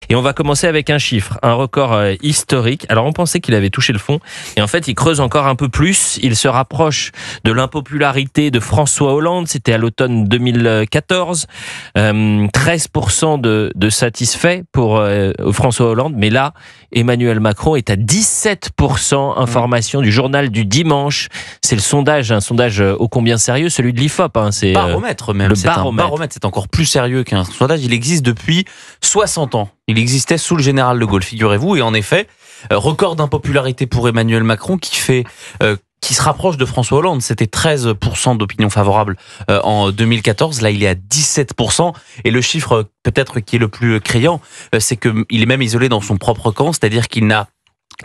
Et on va commencer avec un chiffre, un record historique. Alors on pensait qu'il avait touché le fond, et en fait il creuse encore un peu plus. Il se rapproche de l'impopularité de François Hollande. C'était à l'automne 2014. 13% de satisfaits pour François Hollande. Mais là, Emmanuel Macron est à 17%. Information du journal du dimanche. C'est le sondage, un sondage ô combien sérieux, celui de l'IFOP. C'est baromètre même. C'est un baromètre, c'est encore plus sérieux qu'un sondage. Il existe depuis 60 ans. Il existait sous le général de Gaulle, figurez-vous. Et en effet, record d'impopularité pour Emmanuel Macron qui se rapproche de François Hollande. C'était 13% d'opinion favorable en 2014. Là, il est à 17%. Et le chiffre peut-être qui est le plus criant, c'est qu'il est même isolé dans son propre camp, c'est-à-dire qu'il n'a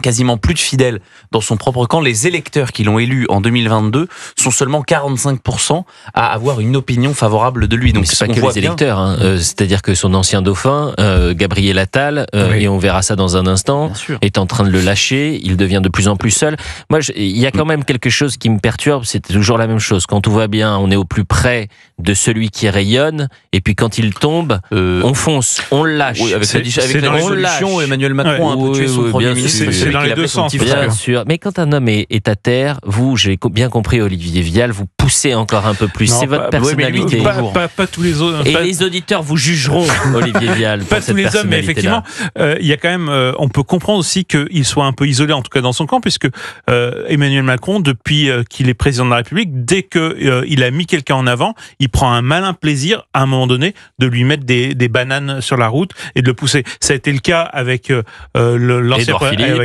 quasiment plus de fidèles dans son propre camp. Les électeurs qui l'ont élu en 2022 sont seulement 45% à avoir une opinion favorable de lui. Donc c'est pas que les électeurs, c'est-à-dire que son ancien dauphin, Gabriel Attal, et on verra ça dans un instant, est en train de le lâcher. Il devient de plus en plus seul. Moi, il y a quand même quelque chose qui me perturbe. C'est toujours la même chose. Quand tout va bien, on est au plus près de celui qui rayonne, et puis quand il tombe, on fonce, on le lâche. Oui, avec la dissolution, Emmanuel Macron a un peu tué son premier ministre. C'est dans les deux sens. Bien sûr. Mais quand un homme est à terre, vous, j'ai bien compris, Olivier Vial, vous poussez encore un peu plus. C'est votre personnalité. Pas tous les autres. Et les auditeurs vous jugeront, Olivier Vial. Pas tous les hommes, mais effectivement, il y a quand même. On peut comprendre aussi qu'il soit un peu isolé, en tout cas dans son camp, puisque Emmanuel Macron, depuis qu'il est président de la République, dès qu'il a mis quelqu'un en avant, il prend un malin plaisir, à un moment donné, de lui mettre des bananes sur la route et de le pousser. Ça a été le cas avec l'ancien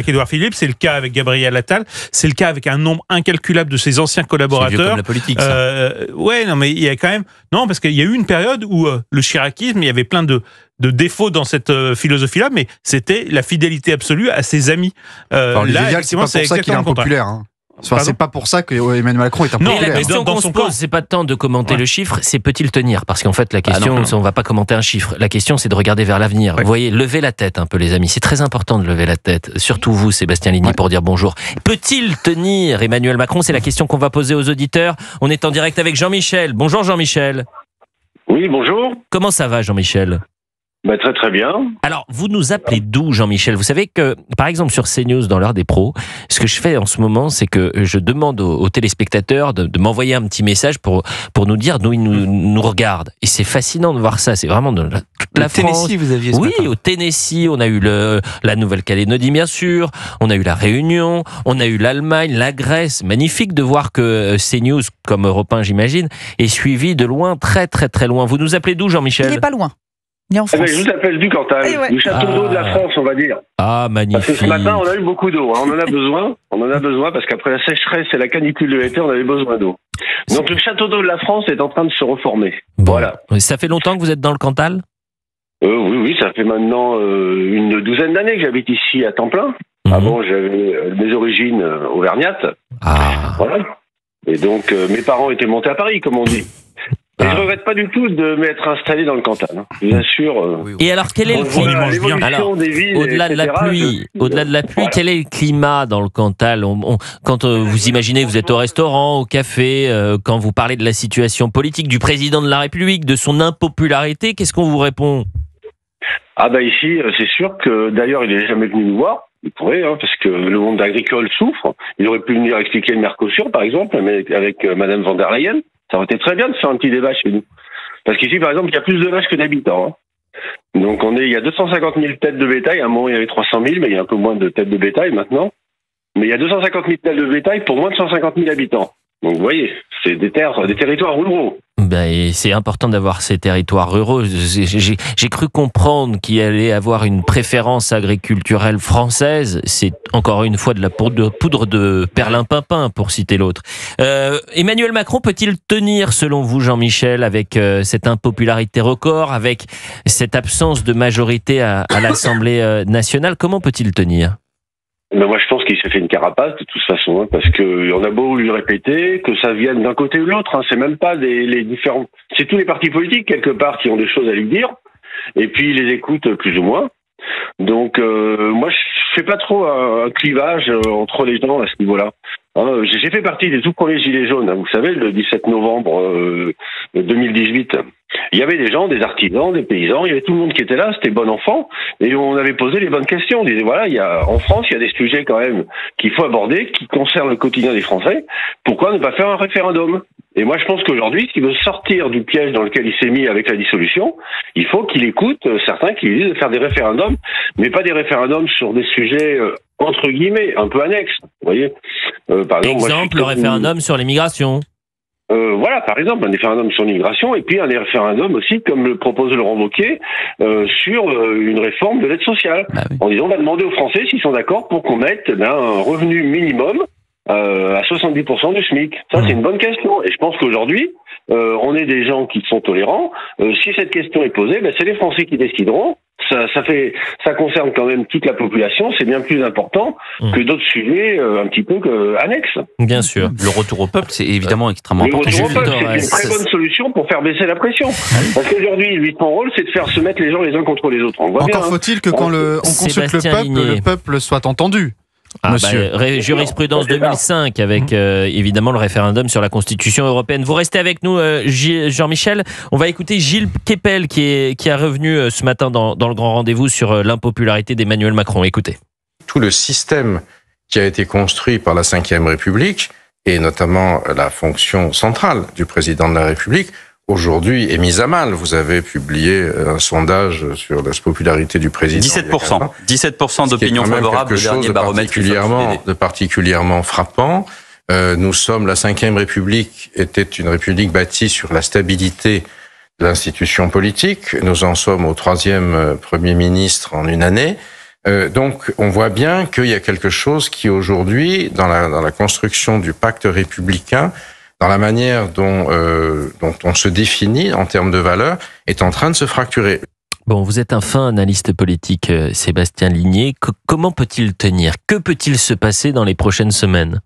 Édouard Philippe, c'est le cas avec Gabriel Attal, c'est le cas avec un nombre incalculable de ses anciens collaborateurs. C'est vieux comme la politique, ça. Ouais, non, mais il y a quand même, non, parce qu'il y a eu une période où le chiracisme, il y avait plein de défauts dans cette philosophie-là, mais c'était la fidélité absolue à ses amis. Là, effectivement, c'est pour ça qu'il est impopulaire. C'est pas pour ça que Emmanuel Macron est impopulaire. Non, la question qu'on se pose, c'est pas tant de commenter le chiffre, c'est peut-il tenir? Parce qu'en fait, la question, on va pas commenter un chiffre. La question, c'est de regarder vers l'avenir. Vous voyez, levez la tête un peu, les amis. C'est très important de lever la tête. Surtout vous, Sébastien Ligny, pour dire bonjour. Peut-il tenir Emmanuel Macron? C'est la question qu'on va poser aux auditeurs. On est en direct avec Jean-Michel. Bonjour Jean-Michel. Oui, bonjour. Comment ça va, Jean-Michel? Très très bien. Alors, vous nous appelez d'où, Jean-Michel? Vous savez que, par exemple, sur CNews, dans l'heure des pros, ce que je fais en ce moment, c'est que je demande aux téléspectateurs de m'envoyer un petit message pour nous dire d'où ils nous regardent. Et c'est fascinant de voir ça. C'est vraiment de toute la France. Tennessee, vous aviez ce matin. Au Tennessee, on a eu la Nouvelle-Calédonie, bien sûr. On a eu la Réunion. On a eu l'Allemagne, la Grèce. Magnifique de voir que CNews, comme Europe 1, j'imagine, est suivi de loin, très très très loin. Vous nous appelez d'où, Jean-Michel? Il n'est pas loin. Il est en France. Je vous appelle du Cantal, du château d'eau de la France, on va dire. Ah, magnifique. Parce que ce matin, on a eu beaucoup d'eau. On en a besoin. On en a besoin parce qu'après la sécheresse et la canicule de l'été, on avait besoin d'eau. Donc le château d'eau de la France est en train de se reformer. Bon. Voilà. Ça fait longtemps que vous êtes dans le Cantal? Oui, ça fait maintenant une douzaine d'années que j'habite ici à temps plein. Avant, j'avais mes origines auvergnates. Voilà. Et donc, mes parents étaient montés à Paris, comme on dit. Et je regrette pas du tout de m'être installé dans le Quand je vous assure. Et alors, quel est le climat? Alors, au-delà de la pluie, quel est le climat dans le Cantal? Quand vous imaginez, vous êtes au restaurant, au café, quand vous parlez de la situation politique du président de la République, de son impopularité, qu'est-ce qu'on vous répond? Ici, c'est sûr que d'ailleurs, il n'est jamais venu nous voir. Il pourrait, parce que le monde agricole souffre. Il aurait pu venir expliquer le Mercosur, par exemple, avec Madame von der Leyen. Ça aurait été très bien de faire un petit débat chez nous. Parce qu'ici, par exemple, il y a plus de vaches que d'habitants. Donc, il y a 250 000 têtes de bétail. À un moment, il y avait 300 000, mais il y a un peu moins de têtes de bétail maintenant. Mais il y a 250 000 têtes de bétail pour moins de 150 000 habitants. Donc, vous voyez, c'est des territoires ruraux. Et c'est important d'avoir ces territoires ruraux. J'ai cru comprendre qu'il allait avoir une préférence agriculturelle française. C'est encore une fois de la poudre de perlimpinpin, pour citer l'autre. Emmanuel Macron peut-il tenir, selon vous, Jean-Michel, avec cette impopularité record, avec cette absence de majorité à l'Assemblée nationale? Comment peut-il tenir? Moi, je pense qu'il s'est fait une carapace de toute façon, parce que on a beau lui répéter que ça vienne d'un côté ou de l'autre, c'est même pas les différents. C'est tous les partis politiques quelque part qui ont des choses à lui dire, et puis il les écoute plus ou moins. Donc, moi, je fais pas trop un clivage entre les gens à ce niveau-là. J'ai fait partie des tout premiers gilets jaunes, vous savez, le 17 novembre 2018. Il y avait des gens, des artisans, des paysans, il y avait tout le monde qui était là, c'était bon enfant, et on avait posé les bonnes questions. On disait voilà, en France, il y a des sujets quand même qu'il faut aborder, qui concernent le quotidien des Français. Pourquoi ne pas faire un référendum? Et moi, je pense qu'aujourd'hui, s'il veut sortir du piège dans lequel il s'est mis avec la dissolution, il faut qu'il écoute certains qui lui disent de faire des référendums, mais pas des référendums sur des sujets entre guillemets un peu annexes. Vous voyez, par exemple, le référendum sur l'immigration. Voilà, par exemple, un référendum sur l'immigration et puis un référendum aussi, comme le propose Laurent Wauquiez, sur une réforme de l'aide sociale. Ah oui. En disant, on va demander aux Français s'ils sont d'accord pour qu'on mette un revenu minimum à 70% du SMIC. Ça, c'est une bonne question. Et je pense qu'aujourd'hui, on est des gens qui sont tolérants. Si cette question est posée, c'est les Français qui décideront. Ça concerne quand même toute la population, c'est bien plus important que d'autres sujets un petit peu annexes. Bien sûr. Le retour au peuple, c'est évidemment extrêmement important. Le retour au peuple, c'est une très bonne solution pour faire baisser la pression. Parce qu'aujourd'hui, lui, son rôle, c'est de faire se mettre les gens les uns contre les autres. Encore faut-il que quand on consulte le peuple soit entendu. Jurisprudence 2005 avec évidemment le référendum sur la Constitution européenne. Vous restez avec nous, Jean-Michel. On va écouter Gilles Kepel qui est revenu ce matin dans le grand rendez-vous sur l'impopularité d'Emmanuel Macron. Écoutez. Tout le système qui a été construit par la Ve République et notamment la fonction centrale du président de la République aujourd'hui est mise à mal. Vous avez publié un sondage sur la popularité du président. 17% d'opinion favorable, le dernier baromètre de particulièrement frappant. La Ve République était une république bâtie sur la stabilité de l'institution politique. Nous en sommes au 3e Premier ministre en une année. Donc, on voit bien qu'il y a quelque chose qui aujourd'hui, dans la construction du pacte républicain, dans la manière dont on se définit en termes de valeurs, est en train de se fracturer. Bon, vous êtes un fin analyste politique, Sébastien Ligné. Comment peut-il tenir? Que peut-il se passer dans les prochaines semaines?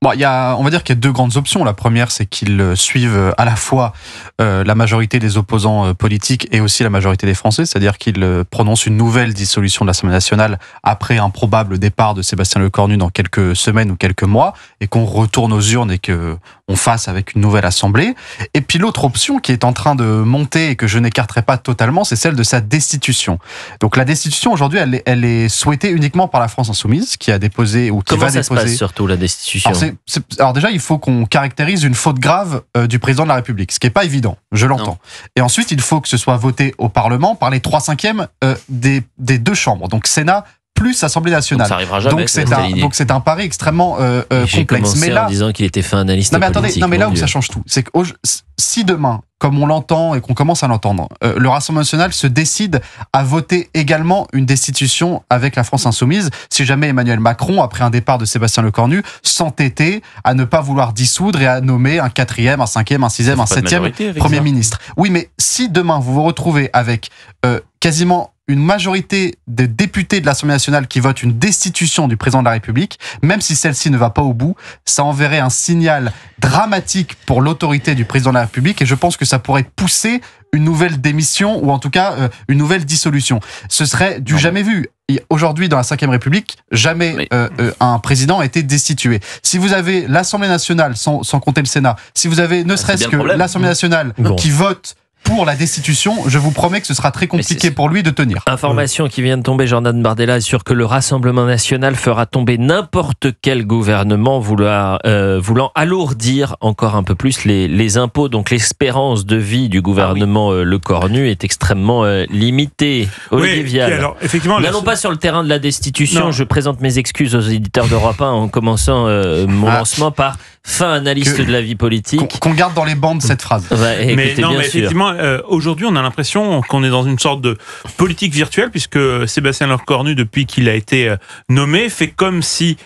Bon, on va dire qu'il y a deux grandes options. La première, c'est qu'ils suivent à la fois la majorité des opposants politiques et aussi la majorité des Français, c'est-à-dire qu'ils prononcent une nouvelle dissolution de l'Assemblée nationale après un probable départ de Sébastien Lecornu dans quelques semaines ou quelques mois, et qu'on retourne aux urnes et qu'on fasse avec une nouvelle Assemblée. Et puis l'autre option qui est en train de monter et que je n'écarterai pas totalement, c'est celle de sa destitution. Donc la destitution, aujourd'hui, elle est souhaitée uniquement par la France Insoumise, qui a déposé ou qui Comment va déposer... Comment ça se passe surtout, la destitution? Alors déjà, il faut qu'on caractérise une faute grave du président de la République, ce qui n'est pas évident, je l'entends. Et ensuite, il faut que ce soit voté au Parlement par les 3/5 des deux chambres, donc Sénat plus Assemblée nationale. Donc ça arrivera jamais. Donc c'est un pari extrêmement complexe. Mais là, en disant qu'il était fin analyste politique. Non mais là où ça change tout, c'est que si demain, comme on l'entend et qu'on commence à l'entendre, le Rassemblement national se décide à voter également une destitution avec la France Insoumise, si jamais Emmanuel Macron, après un départ de Sébastien Lecornu, s'entêtait à ne pas vouloir dissoudre et à nommer un 4e, un 5e, un 6e, un 7e Premier ministre. Oui, mais si demain vous vous retrouvez avec quasiment une majorité de députés de l'Assemblée nationale qui votent une destitution du président de la République, même si celle-ci ne va pas au bout, ça enverrait un signal dramatique pour l'autorité du président de la République, et je pense que ça pourrait pousser une nouvelle démission ou en tout cas une nouvelle dissolution. Ce serait du jamais vu. Aujourd'hui, dans la Ve République, jamais un président a été destitué. Si vous avez l'Assemblée nationale, sans compter le Sénat, si vous avez ne serait-ce que l'Assemblée nationale qui vote pour la destitution, je vous promets que ce sera très compliqué pour lui de tenir. Information qui vient de tomber, Jordan Bardella, sur que le Rassemblement national fera tomber n'importe quel gouvernement voulant alourdir encore un peu plus les impôts. Donc l'espérance de vie du gouvernement Lecornu est extrêmement limitée. Olivier Vial. Alors, effectivement, n'allons pas sur le terrain de la destitution. Non. Je présente mes excuses aux éditeurs d'Europe 1 en commençant mon lancement par fin analyste de la vie politique. Qu'on garde dans les bandes cette phrase. Mais effectivement, aujourd'hui, on a l'impression qu'on est dans une sorte de politique virtuelle, puisque Sébastien Lecornu, depuis qu'il a été nommé, fait comme si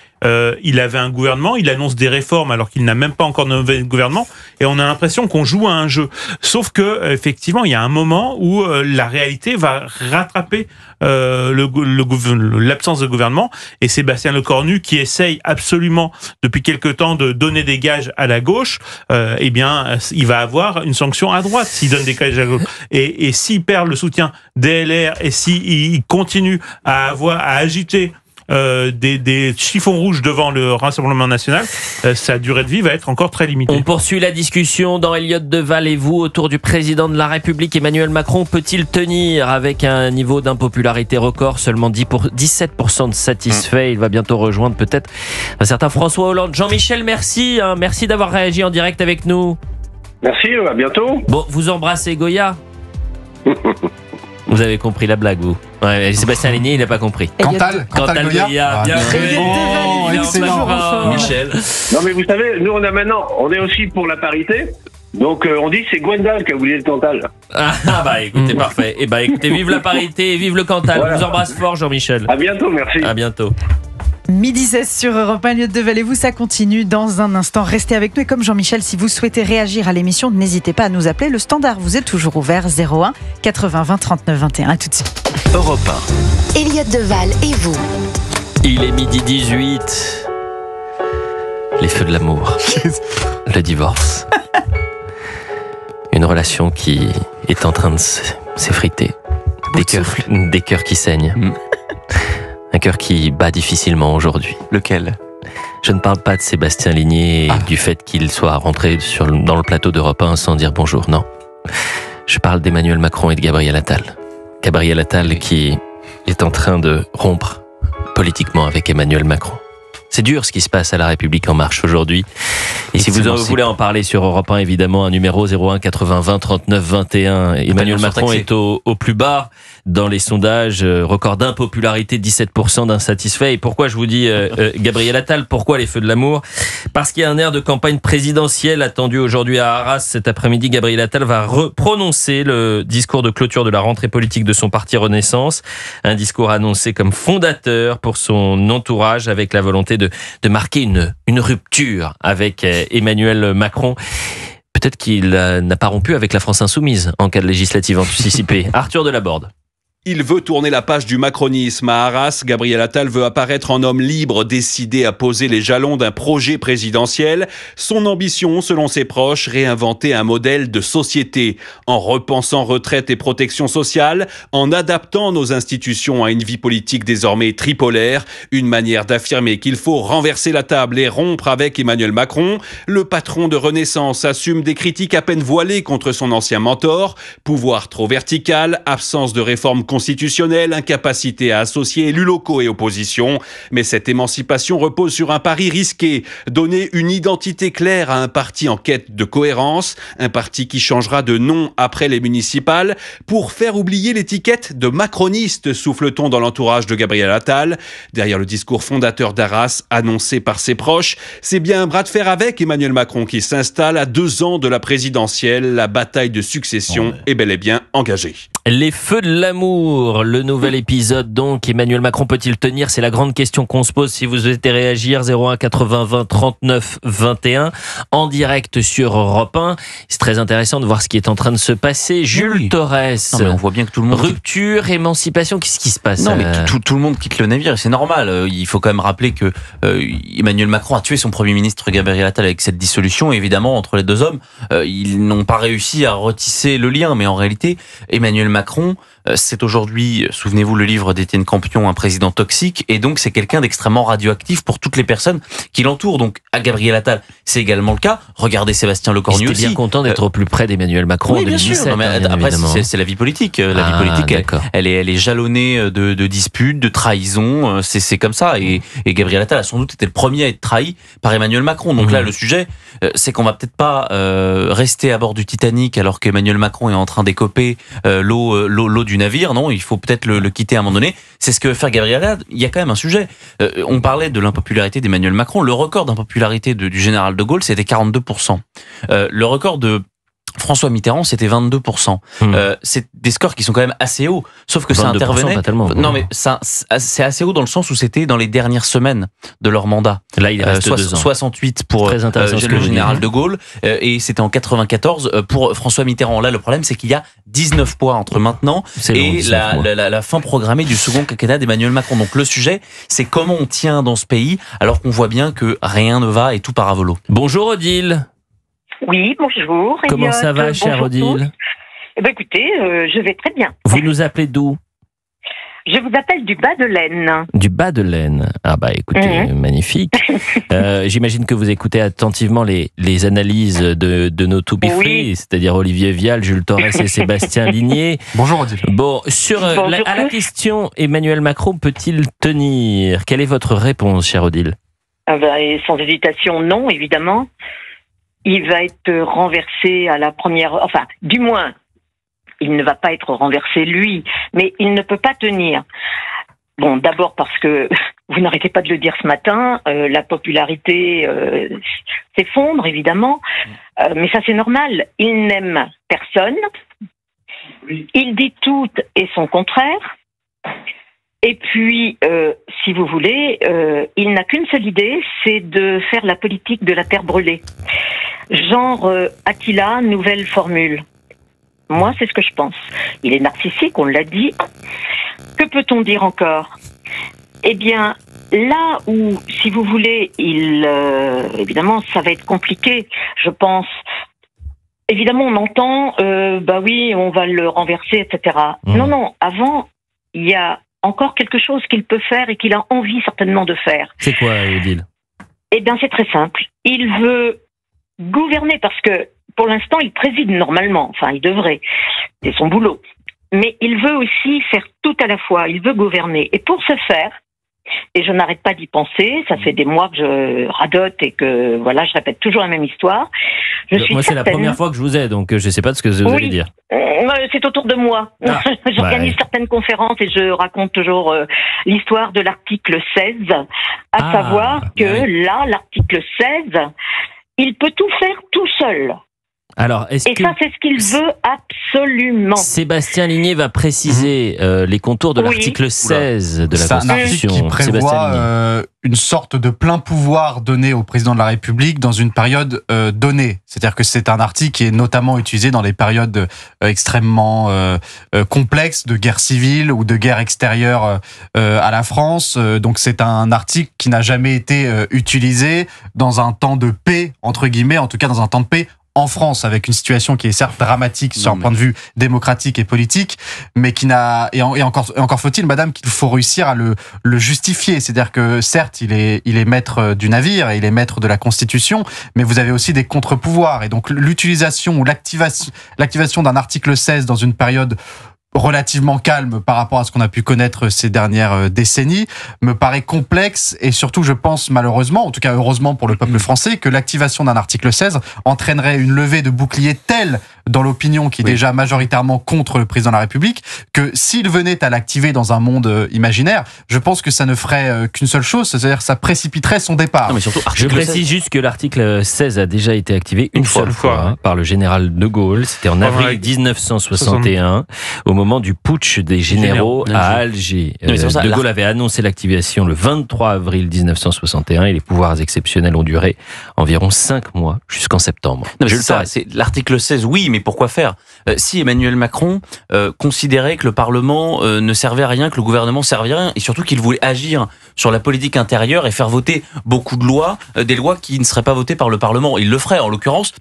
il avait un gouvernement, il annonce des réformes alors qu'il n'a même pas encore nommé le gouvernement, et on a l'impression qu'on joue à un jeu. Sauf que effectivement, il y a un moment où la réalité va rattraper l'absence de gouvernement, et Sébastien Lecornu, qui essaye absolument depuis quelque temps de donner des gages à la gauche, eh bien, il va avoir une sanction à droite s'il donne des gages à la gauche. Et s'il perd le soutien des LR, et s'il continue à agiter des chiffons rouges devant le Rassemblement national, sa durée de vie va être encore très limitée. On poursuit la discussion dans Elliott Deval et vous autour du président de la République. Emmanuel Macron peut-il tenir avec un niveau d'impopularité record, seulement 17% de satisfaits? Il va bientôt rejoindre peut-être un certain François Hollande. Jean-Michel, merci. Merci d'avoir réagi en direct avec nous. Merci, à bientôt. Bon, vous embrassez Goya. Vous avez compris la blague, vous. Ouais, Sébastien Ligné, il n'a pas compris. Cantal Goya. Bien fait. Excellent. Michel. Non, mais vous savez, nous, on est aussi pour la parité. Donc, on dit que c'est Gwendal qui a oublié le Cantal. Ah, bah, écoutez, parfait. Et bah, écoutez, vive la parité et vive le Cantal. Voilà. Je vous embrasse fort, Jean-Michel. À bientôt, merci. À bientôt. 12h16 sur Europe 1, Elliott Deval et vous, ça continue dans un instant. Restez avec nous et comme Jean-Michel, si vous souhaitez réagir à l'émission, n'hésitez pas à nous appeler. Le standard vous est toujours ouvert, 01 80 20 39 21. À tout de suite. Europe 1. Elliott Deval et vous. Il est 12h18. Les feux de l'amour. Le divorce. Une relation qui est en train de s'effriter. Des cœurs qui saignent. Un cœur qui bat difficilement aujourd'hui. Lequel? Je ne parle pas de Sébastien Ligné et du fait qu'il soit rentré dans le plateau d'Europe 1 sans dire bonjour, non. Je parle d'Emmanuel Macron et de Gabriel Attal. Gabriel Attal qui est en train de rompre politiquement avec Emmanuel Macron. C'est dur ce qui se passe à La République En Marche aujourd'hui. Et si vous voulez en parler sur Europe 1, évidemment, un numéro 01 80 20 39 21. Emmanuel Macron est au plus bas dans les sondages. Record d'impopularité, 17% d'insatisfaits. Et pourquoi je vous dis Gabriel Attal, pourquoi les feux de l'amour? Parce qu'il y a un air de campagne présidentielle attendu aujourd'hui à Arras. Cet après-midi, Gabriel Attal va prononcer le discours de clôture de la rentrée politique de son parti Renaissance. Un discours annoncé comme fondateur pour son entourage avec la volonté de marquer une rupture avec Emmanuel Macron. Peut-être qu'il n'a pas rompu avec la France Insoumise en cas de législative anticipée. Arthur Delaborde. Il veut tourner la page du macronisme. À Arras, Gabriel Attal veut apparaître en homme libre, décidé à poser les jalons d'un projet présidentiel. Son ambition, selon ses proches, réinventer un modèle de société, en repensant retraite et protection sociale, en adaptant nos institutions à une vie politique désormais tripolaire, une manière d'affirmer qu'il faut renverser la table et rompre avec Emmanuel Macron. Le patron de Renaissance assume des critiques à peine voilées contre son ancien mentor, pouvoir trop vertical, absence de réforme constitutionnelle, incapacité à associer élus locaux et opposition. Mais cette émancipation repose sur un pari risqué, donner une identité claire à un parti en quête de cohérence, un parti qui changera de nom après les municipales pour faire oublier l'étiquette de macroniste, souffle-t-on dans l'entourage de Gabriel Attal. Derrière le discours fondateur d'Arras, annoncé par ses proches, c'est bien un bras de fer avec Emmanuel Macron qui s'installe à 2 ans de la présidentielle. La bataille de succession est bel et bien engagée. Les feux de l'amour, le nouvel épisode donc. Emmanuel Macron peut-il tenir? C'est la grande question qu'on se pose si vous souhaitez réagir. 01 80 20 39 21 en direct sur Europe 1. C'est très intéressant de voir ce qui est en train de se passer. Jules Torres. Non, mais on voit bien que tout le monde... Rupture, émancipation, qu'est-ce qui se passe? Non, mais tout le monde quitte le navire et c'est normal. Il faut quand même rappeler que Emmanuel Macron a tué son Premier ministre Gabriel Attal avec cette dissolution. Et évidemment, entre les deux hommes, ils n'ont pas réussi à retisser le lien. Mais en réalité, Emmanuel Macron, c'est aujourd'hui, souvenez-vous, le livre d'Étienne Campion, Un président toxique, et donc c'est quelqu'un d'extrêmement radioactif pour toutes les personnes qui l'entourent. Donc à Gabriel Attal, c'est également le cas. Regardez Sébastien Lecornu aussi. Il était bien content d'être au plus près d'Emmanuel Macron en 2017. Non, mais après, c'est la vie politique. La vie politique, elle est jalonnée de disputes, de trahisons. C'est comme ça. Et Gabriel Attal a sans doute été le premier à être trahi par Emmanuel Macron. Donc là, le sujet, c'est qu'on va peut-être pas rester à bord du Titanic alors qu'Emmanuel Macron est en train d'écoper l'eau du navire. Non, il faut peut-être le quitter à un moment donné. C'est ce que veut faire Gabriel Attal. Il y a quand même un sujet. On parlait de l'impopularité d'Emmanuel Macron. Le record d'impopularité du général de Gaulle, c'était 42%. Le record de François Mitterrand, c'était 22%. C'est des scores qui sont quand même assez hauts. Sauf que ça intervenait. Pas tellement, non, mais c'est assez haut dans le sens où c'était dans les dernières semaines de leur mandat. Là, il reste 2 ans. 68 pour le général de Gaulle et c'était en 94 pour François Mitterrand. Là, le problème, c'est qu'il y a 19 points entre maintenant et la fin programmée du second quinquennat d'Emmanuel Macron. Donc le sujet, c'est comment on tient dans ce pays alors qu'on voit bien que rien ne va et tout part à volo. Bonjour Odile. Oui, bonjour. Comment ça va, chère Odile? Eh ben, écoutez, je vais très bien. Vous nous appelez d'où? Je vous appelle du bas de l'Aisne. Du bas de l'Aisne. Ah bah écoutez, magnifique. J'imagine que vous écoutez attentivement les analyses de nos To Be Free, c'est-à-dire Olivier Vial, Jules Torres et Sébastien Ligné. Bonjour Odile. Bon, à la question Emmanuel Macron peut-il tenir? Quelle est votre réponse, chère Odile? Sans hésitation, non, évidemment. Il va être renversé à la première... Enfin, du moins, il ne va pas être renversé, lui, mais il ne peut pas tenir. Bon, d'abord parce que, vous n'arrêtez pas de le dire ce matin, la popularité s'effondre, évidemment, mais ça c'est normal. Il n'aime personne, il dit tout et son contraire, et puis, si vous voulez, il n'a qu'une seule idée, c'est de faire la politique de la terre brûlée. Genre Attila, nouvelle formule. Moi, c'est ce que je pense. Il est narcissique, on l'a dit. Que peut-on dire encore? Eh bien, là où, si vous voulez, évidemment, ça va être compliqué, je pense. Évidemment, on entend, bah oui, on va le renverser, etc. Non, avant, il y a encore quelque chose qu'il peut faire et qu'il a envie certainement de faire. C'est quoi, Odile? Eh bien, c'est très simple. Il veut gouverner parce que, pour l'instant, il préside normalement. Enfin, il devrait. C'est son boulot. Mais il veut aussi faire tout à la fois. Il veut gouverner. Et pour ce faire, et je n'arrête pas d'y penser, ça fait des mois que je radote et que, voilà, je répète toujours la même histoire. Moi, c'est la première fois que je vous ai, donc je ne sais pas ce que vous allez dire. C'est autour de moi. J'organise certaines conférences et je raconte toujours l'histoire de l'article 16, à savoir que là, l'article 16, il peut tout faire tout seul. Alors, ça, c'est ce qu'il veut absolument. Sébastien Ligné va préciser les contours de l'article 16 de la Constitution. C'est un article qui prévoit une sorte de plein pouvoir donné au président de la République dans une période donnée. C'est-à-dire que c'est un article qui est notamment utilisé dans les périodes extrêmement complexes de guerre civile ou de guerre extérieure à la France. Donc c'est un article qui n'a jamais été utilisé dans un temps de paix, entre guillemets, en tout cas dans un temps de paix en France, avec une situation qui est certes dramatique sur un point de vue démocratique et politique, mais qui n'a et encore faut-il, madame, qu'il faut réussir à le justifier. C'est-à-dire que certes, il est maître du navire et il est maître de la Constitution, mais vous avez aussi des contre-pouvoirs. Et donc l'utilisation ou l'activation d'un article 16 dans une période relativement calme par rapport à ce qu'on a pu connaître ces dernières décennies, me paraît complexe et surtout je pense malheureusement, en tout cas heureusement pour le peuple français, que l'activation d'un article 16 entraînerait une levée de bouclier telle dans l'opinion qui est déjà majoritairement contre le président de la République, que s'il venait à l'activer dans un monde imaginaire, je pense que ça ne ferait qu'une seule chose, c'est-à-dire ça précipiterait son départ. Non, mais surtout, je précise juste que l'article 16 a déjà été activé une seule fois par le général de Gaulle, c'était en avril 1961, au moment du putsch des généraux à Alger. De Gaulle avait annoncé l'activation le 23 avril 1961 et les pouvoirs exceptionnels ont duré environ 5 mois jusqu'en septembre. C'est l'article 16, oui, mais pourquoi faire? Si Emmanuel Macron considérait que le Parlement ne servait à rien, que le gouvernement servait à rien, et surtout qu'il voulait agir sur la politique intérieure et faire voter beaucoup de lois, des lois qui ne seraient pas votées par le Parlement, il le ferait. En l'occurrence,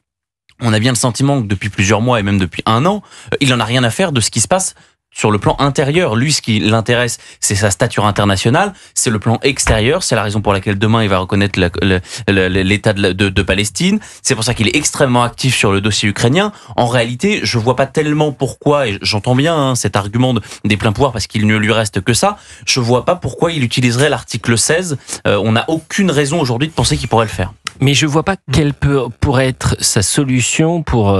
on a bien le sentiment que depuis plusieurs mois et même depuis 1 an, il en a rien à faire de ce qui se passe sur le plan intérieur. Lui, ce qui l'intéresse, c'est sa stature internationale, c'est le plan extérieur, c'est la raison pour laquelle demain il va reconnaître l'État de Palestine, c'est pour ça qu'il est extrêmement actif sur le dossier ukrainien. En réalité, je vois pas tellement pourquoi, et j'entends bien cet argument des pleins pouvoirs parce qu'il ne lui reste que ça, je vois pas pourquoi il utiliserait l'article 16, on n'a aucune raison aujourd'hui de penser qu'il pourrait le faire. Mais je vois pas quelle pourrait être sa solution pour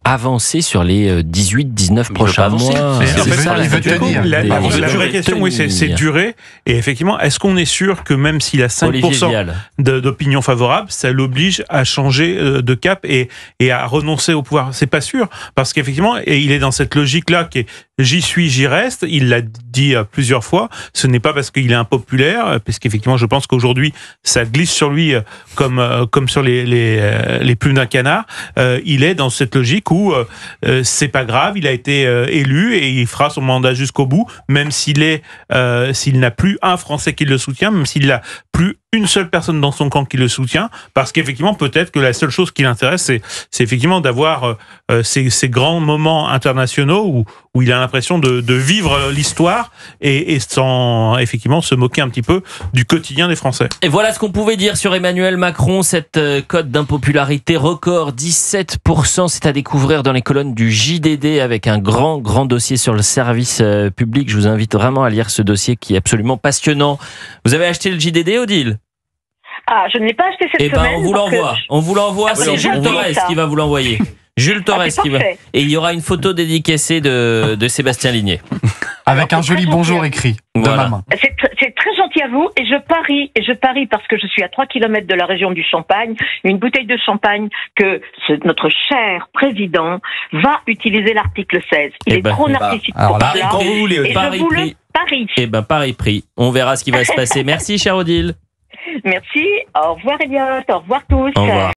avancer sur les 18-19 prochains mois. Il veut tenir. La vraie question, oui, c'est durer. Et effectivement, est-ce qu'on est sûr que même s'il a 5% d'opinion favorable, ça l'oblige à changer de cap et à renoncer au pouvoir? C'est pas sûr. Parce qu'effectivement, il est dans cette logique-là qui est j'y suis, j'y reste. Il l'a dit plusieurs fois. Ce n'est pas parce qu'il est impopulaire, parce qu'effectivement, je pense qu'aujourd'hui, ça glisse sur lui comme sur les plumes d'un canard. Il est dans cette logique où c'est pas grave, il a été élu et il fera son mandat jusqu'au bout, même s'il n'a plus un Français qui le soutient, même s'il n'a plus une seule personne dans son camp qui le soutient, parce qu'effectivement, peut-être que la seule chose qui l'intéresse, c'est effectivement d'avoir ces grands moments internationaux où où il a l'impression de vivre l'histoire et sans effectivement se moquer un petit peu du quotidien des Français. Et voilà ce qu'on pouvait dire sur Emmanuel Macron, cette cote d'impopularité record, 17%, c'est à découvrir dans les colonnes du JDD avec un grand dossier sur le service public. Je vous invite vraiment à lire ce dossier qui est absolument passionnant. Vous avez acheté le JDD, Odile ? Ah, je ne l'ai pas acheté cette semaine. On vous l'envoie. On vous l'envoie, c'est Jules Torres qui va vous l'envoyer. Jules Torres qui va. Et il y aura une photo dédicacée de Sébastien Ligné. Avec un joli bonjour écrit de ma main. C'est très gentil à vous et je parie parce que je suis à 3 km de la région du Champagne, une bouteille de champagne que notre cher président va utiliser l'article 16. Il est trop narcissique pour ça. Quand vous voulez, et je vous le parie. Eh ben, pari pris. On verra ce qui va se passer. Merci, cher Odile. Merci. Au revoir, Elliot. Au revoir tous. Au revoir.